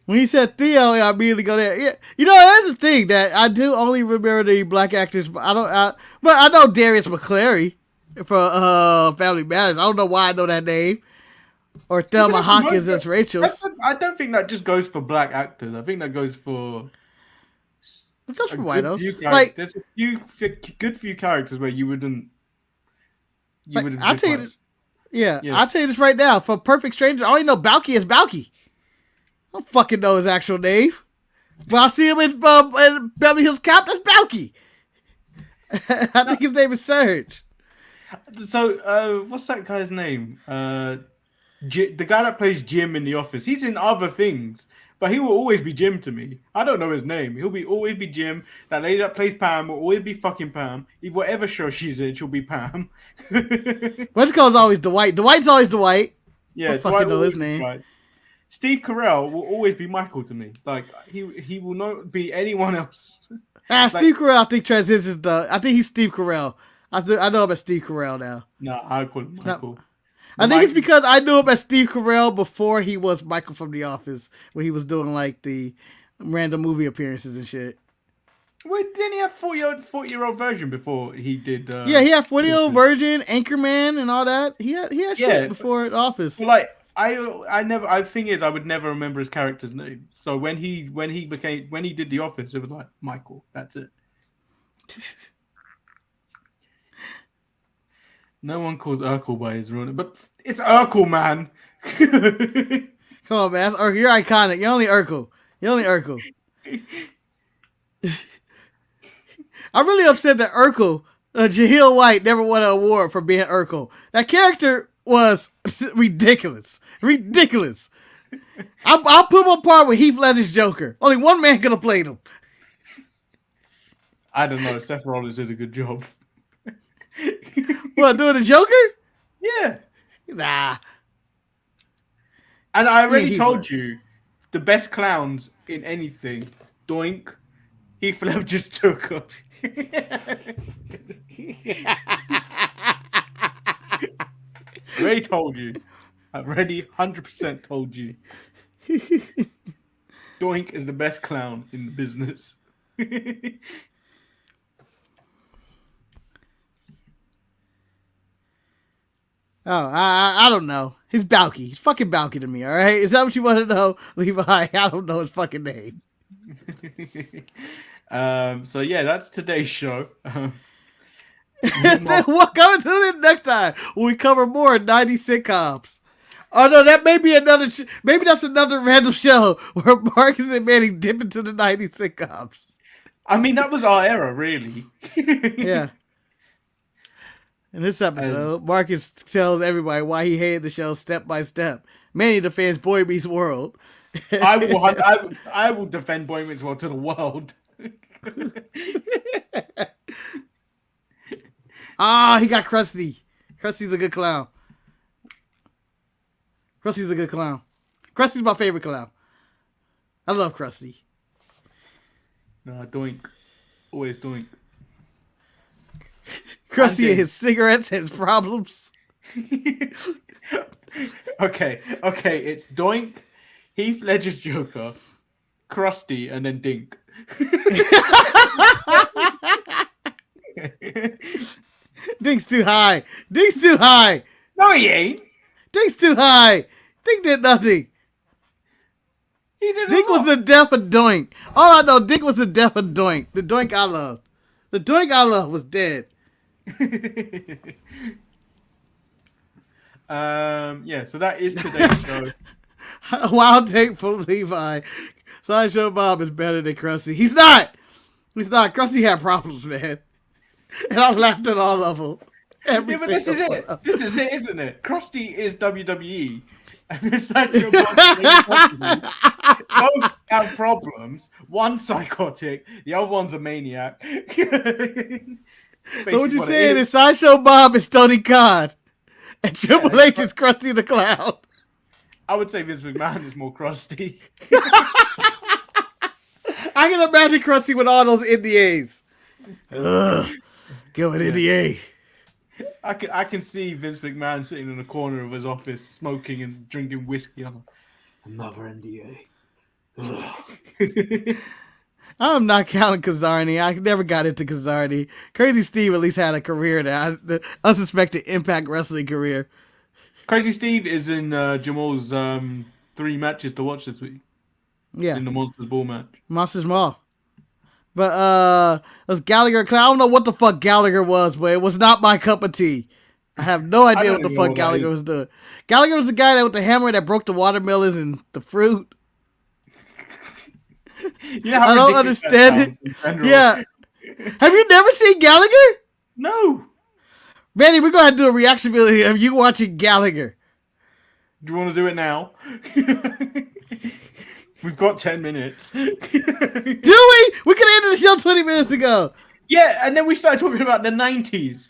When he said Theo, I immediately go there. Yeah, you know, that's the thing that I do only remember the black actors, but I know Darius McClary for Family Matters. I don't know why I know that name. Or Thelma Hawkins as Rachel. I don't think that just goes for black actors. I think that goes for. It goes for white. Like, there's a good few characters where you wouldn't. I'll tell you this. Yeah, I'll tell you this right now. For Perfect Stranger, I only know Balky as Balky. I don't fucking know his actual name. But I see him in Beverly Hills Cop. That's Balky. I think his name is Serge. So, what's that guy's name? The guy that plays Jim in The Office. He's in other things, but he will always be Jim to me. I don't know his name. He'll always be Jim. That lady that plays Pam will always be fucking Pam. Whatever show she's in, she'll be Pam. What's called always Dwight. Dwight's always Dwight. Yeah, I fucking know his name. Dwight. Steve Carell will always be Michael to me. Like he will not be anyone else. Steve Carell, I think transitions though. I think he's Steve Carell. I know him as Steve Carell now. No, I call him Michael. I think it's because I knew him as Steve Carell before he was Michael from The Office, when he was doing like the random movie appearances and shit. Wait, didn't he have 40-year-old version before he did? Yeah, he had 40-year-old Virgin, Anchorman, and all that. He had shit before The Office. Well, like I thing is, I would never remember his character's name. So when he did The Office, it was like Michael. That's it. No one calls Urkel by his real name, but it's Urkel, man. Come on, man. Urkel, you're iconic. You're only Urkel. I'm really upset that Urkel, Jaheel White, never won an award for being Urkel. That character was ridiculous. I'll put him on par with Heath Ledger's Joker. Only one man could have played him. I don't know. Seth Rollins did a good job. What, doing the Joker? Yeah. Nah. And I already told you, the best clowns in anything, Doink, Heath Ledger's Joker. I already told you. I've already 100% told you. Doink is the best clown in the business. Oh, I don't know. He's Balky. He's fucking Balky to me, all right? Is that what you want to know, Levi? I don't know his fucking name. So, yeah, that's today's show. We'll come to it next time when we cover more 90s sitcoms. Oh, no, that may be another... maybe that's another random show where Marcus and Manny dip into the 90s sitcoms. I mean, that was our era, really. Yeah. In this episode, Marcus tells everybody why he hated the show step by step. Manny defends Boy Meets World. I will defend Boy Meets World to the world. He got Krusty. Krusty's a good clown. Krusty's my favorite clown. I love Krusty. Nah, Doink. Always Doink. Krusty and his cigarettes and his problems. Okay. It's Doink, Heath Ledger's Joker, Krusty, and then Dink. Dink's too high. No, he ain't. Dink's too high. Dink did nothing. Dink was the death of Doink. All I know, Dink was the death of Doink. The Doink I love. The Doink I love was dead. So that is today's show. Wild take from Levi. Sideshow Bob is better than Krusty. He's not. Krusty had problems, man. And I laughed at all of them. But this is it. This is it, isn't it? Krusty is WWE. And Sideshow Bob both have problems. One's psychotic. The other one's a maniac. So what you're saying is Sideshow Bob is Tony Khan. And Triple H is Krusty the Clown. I would say Vince McMahon is more Krusty. I can imagine Krusty with all those NDAs. Go with NDA. I can see Vince McMahon sitting in the corner of his office smoking and drinking whiskey on another NDA. I'm not counting Kazarni. I never got into Kazarni. Crazy Steve at least had a career the unsuspected Impact Wrestling career. Crazy Steve is in Jamal's 3 matches to watch this week. Yeah. In the Monsters Ball match. Monsters Ball. But it was Gallagher. I don't know what the fuck Gallagher was, but it was not my cup of tea. I have no idea what the fuck Gallagher was doing. Gallagher was the guy that with the hammer that broke the watermelons and the fruit. I don't understand it. Yeah. Have you never seen Gallagher? No. Manny, we're going to do a reaction video of you watching Gallagher. Do you want to do it now? We've got 10 minutes. Do we? We could have ended the show 20 minutes ago. Yeah, and then we started talking about the 90s.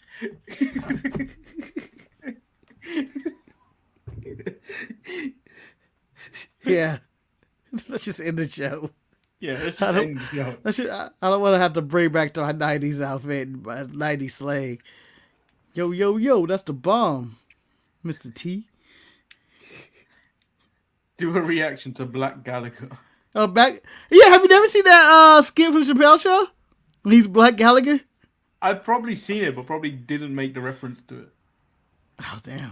Yeah. Let's just end the show. Yeah, let's just I don't- end the show. I don't want to have to bring back my 90s outfit and my 90s slang. Yo, yo, yo, that's the bomb, Mr. T. Do a reaction to Black Gallagher. Oh, back. Yeah, have you never seen that skit from Chappelle Show? He's Black Gallagher. I've probably seen it, but probably didn't make the reference to it. Oh, damn.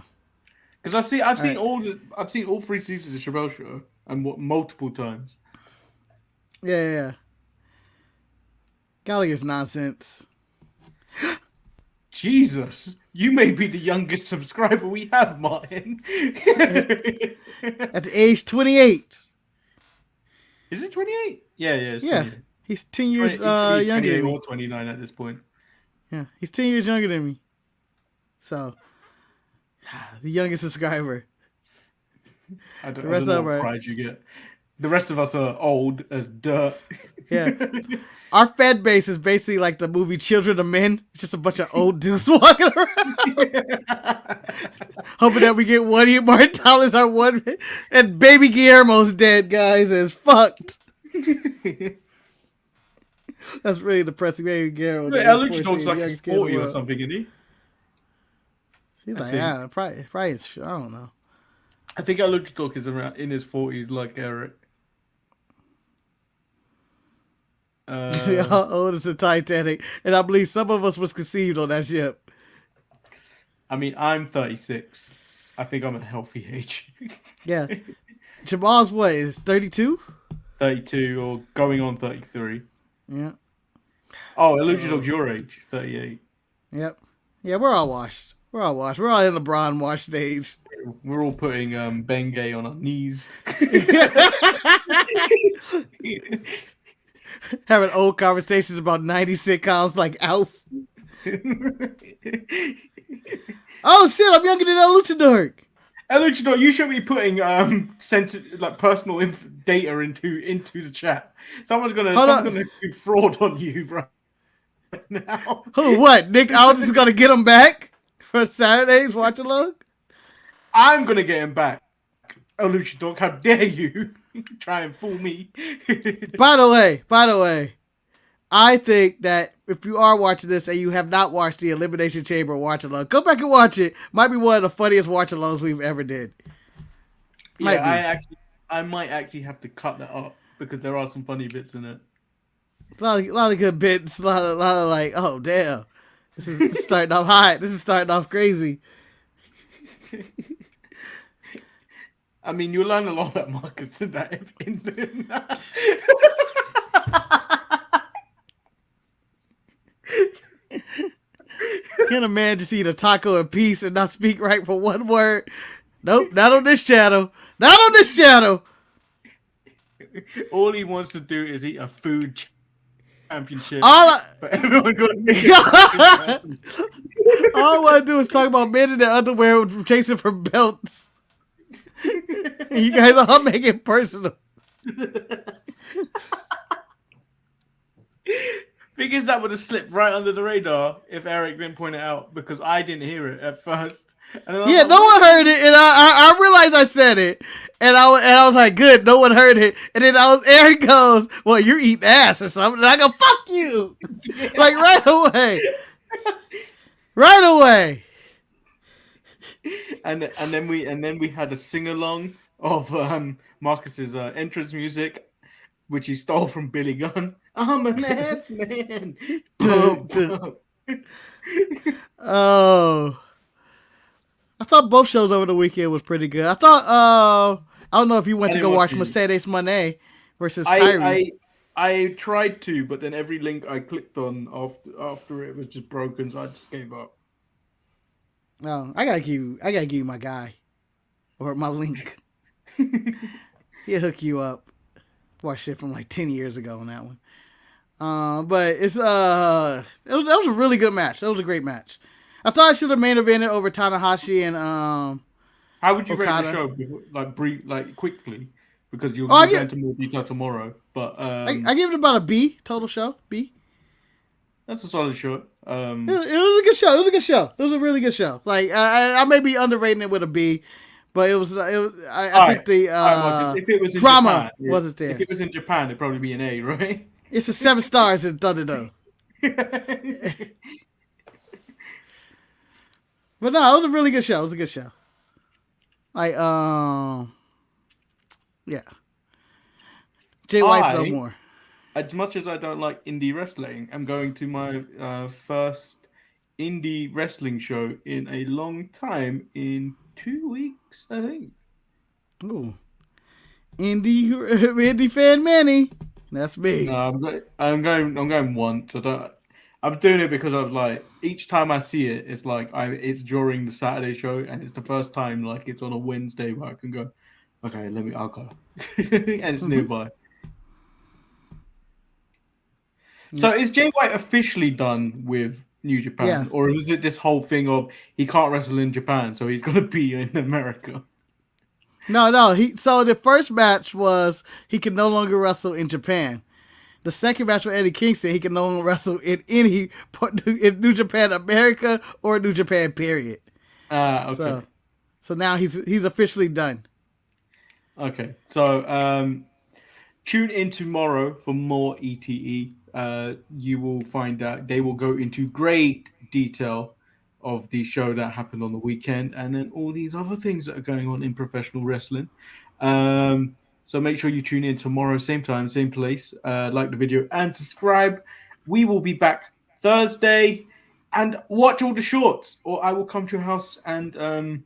Because I've seen all 3 seasons of Chappelle Show and multiple times. Yeah. Gallagher's nonsense. Jesus, you may be the youngest subscriber we have, Martin. At the age 28. Is it 28? Yeah, it's Yeah. 28. He's 10 years 28 younger than me. or 29 at this point. Yeah, he's 10 years younger than me. So, the youngest subscriber. I don't rest know of what our- pride you get. The rest of us are old as dirt. Yeah. Our fan base is basically like the movie Children of Men. It's just a bunch of old dudes walking around. Hoping that we get one year Martin Thomas our one. And baby Guillermo's dead, guys. It's fucked. That's really depressing. Baby Guillermo. Wait, dead, Lucha 14, Dog's like youngest kid in the 40 or world. something, isn't he? He's I like, think. yeah, probably. I don't know. I think our Lucha Dog is around in his 40s, like Eric. How old is the Titanic? And I believe some of us was conceived on that ship. I mean, I'm 36. I think I'm a healthy age. Yeah. Jamal's what, is 32? 32 or going on 33. Yeah. Oh, Lucha Dog's your age, 38. Yep. Yeah, we're all washed. We're all in the LeBron wash stage. We're all putting Bengay on our knees. Having old conversations about 90 sitcoms like Alf. Oh shit, I'm younger than that Luchador. Lucha Dog, you should be putting personal data into the chat. Someone's gonna do fraud on you right now. Who, what? Nick Aldis is gonna get him back for Saturday's watch along? I'm gonna get him back. Oh, Lucha Dog, how dare you try and fool me? By the way, I think that if you are watching this and you have not watched the Elimination Chamber watch along, go back and watch it. Might be one of the funniest watch alongs we've ever did. I might actually have to cut that up because there are some funny bits in it. A lot of good bits. A lot of like, oh damn, this is starting off hot. This is starting off crazy. I mean, you'll learn a lot about Marcus in that. Can a man just eat a taco in peace and not speak right for one word? Nope, not on this channel. Not on this channel. All he wants to do is eat a food championship. All But everyone got I want to do is talk about men in their underwear chasing for belts. You guys all make it personal. Figures that would have slipped right under the radar if Eric didn't point it out because I didn't hear it at first. And then I was Yeah, like, no one heard it, and I realized I said it, and I was like, good, no one heard it, and then Eric goes, well, you're eating ass or something, and I go, fuck you, like right away. And then we had a sing along of Marcus's entrance music, which he stole from Billy Gunn. I'm an ass man. Boom, boom. Oh, I thought both shows over the weekend was pretty good. I thought I don't know if you went I to didn't go watch watch it. Mercedes Moné versus Kyrie. I tried to, but then every link I clicked on after it was just broken, so I just gave up. Oh, I gotta give you my guy or my link. He'll hook you up. Watched shit from like 10 years ago on that one. But it was a really good match. That was a great match. I thought I should have main evented over Tanahashi and How would you Okada. rate the show? Before, quickly, because you'll Oh, go yeah. into more detail tomorrow. But I give it about a B total show. B. that's a solid show. It was a good show. It was a good show. It was a really good show. Like I may be underrating it with a B, But I think the Marcus, if it was in drama Japan, wasn't there. If it was in Japan, it'd probably be an A, right? It's a 7 stars in Thunderdome. But no, it was a really good show. It was a good show. Like, yeah. Jay White's no more. As much as I don't like indie wrestling, I'm going to my first indie wrestling show in a long time in 2 weeks, I think. Ooh. Indie fan Manny. That's me. No, I'm going once. I'm doing it because I've like each time I see it, it's like it's during the Saturday show, and it's the first time like it's on a Wednesday where I can go. Okay, I'll go, and it's nearby. So is Jay White officially done with New Japan, or was it this whole thing of he can't wrestle in Japan, so he's gonna be in America? No. So the first match was he can no longer wrestle in Japan. The second match with Eddie Kingston, he can no longer wrestle in any in New Japan America or New Japan period. Okay. So now he's officially done. Okay. So tune in tomorrow for more ETE. You will find out they will go into great detail of the show that happened on the weekend and then all these other things that are going on in professional wrestling. So make sure you tune in tomorrow, same time, same place. Like the video and subscribe. We will be back Thursday and watch all the shorts, or I will come to your house and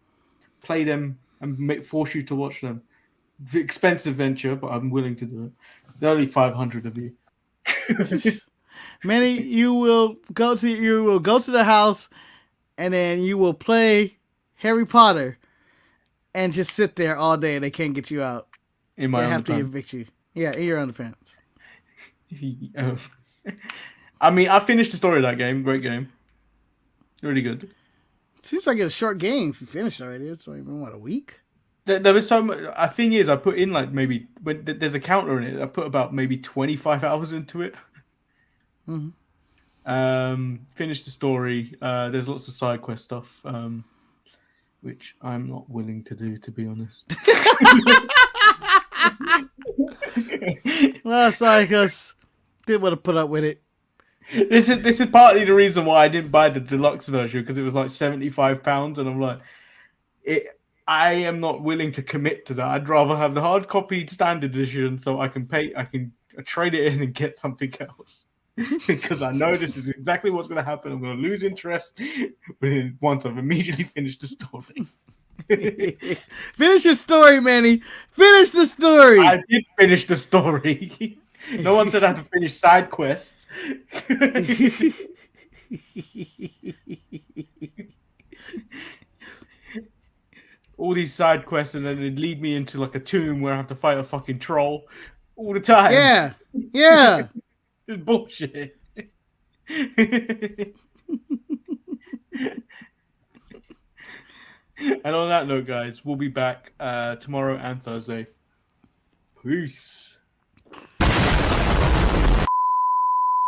play them and force you to watch them. The expensive venture, but I'm willing to do it. There are only 500 of you. Manny, you will go to the house and then you will play Harry Potter and just sit there all day and they can't get you out. In my they underpants. have to evict you. Yeah, in your underpants. I mean, I finished the story of that game. Great game. Really good. Seems like it's a short game if you finished already. It's only been, a week? There was so much. The thing is, I put in like maybe when there's a counter in it. I put about maybe 25 hours into it. Mm-hmm. Finished the story. There's lots of side quest stuff, which I'm not willing to do, to be honest. Well, sorry, because didn't want to put up with it. This is partly the reason why I didn't buy the deluxe version, because it was like £75, and I'm like, I am not willing to commit to that. I'd rather have the hard copied standard edition so I can trade it in and get something else. Because I know this is exactly what's going to happen. I'm going to lose interest once I've immediately finished the story. Finish your story, Manny. Finish the story. I did finish the story. No one said I had to finish side quests. All these side quests, and then it lead me into like a tomb where I have to fight a fucking troll all the time. Yeah. It's bullshit. And on that note, guys, we'll be back tomorrow and Thursday. Peace.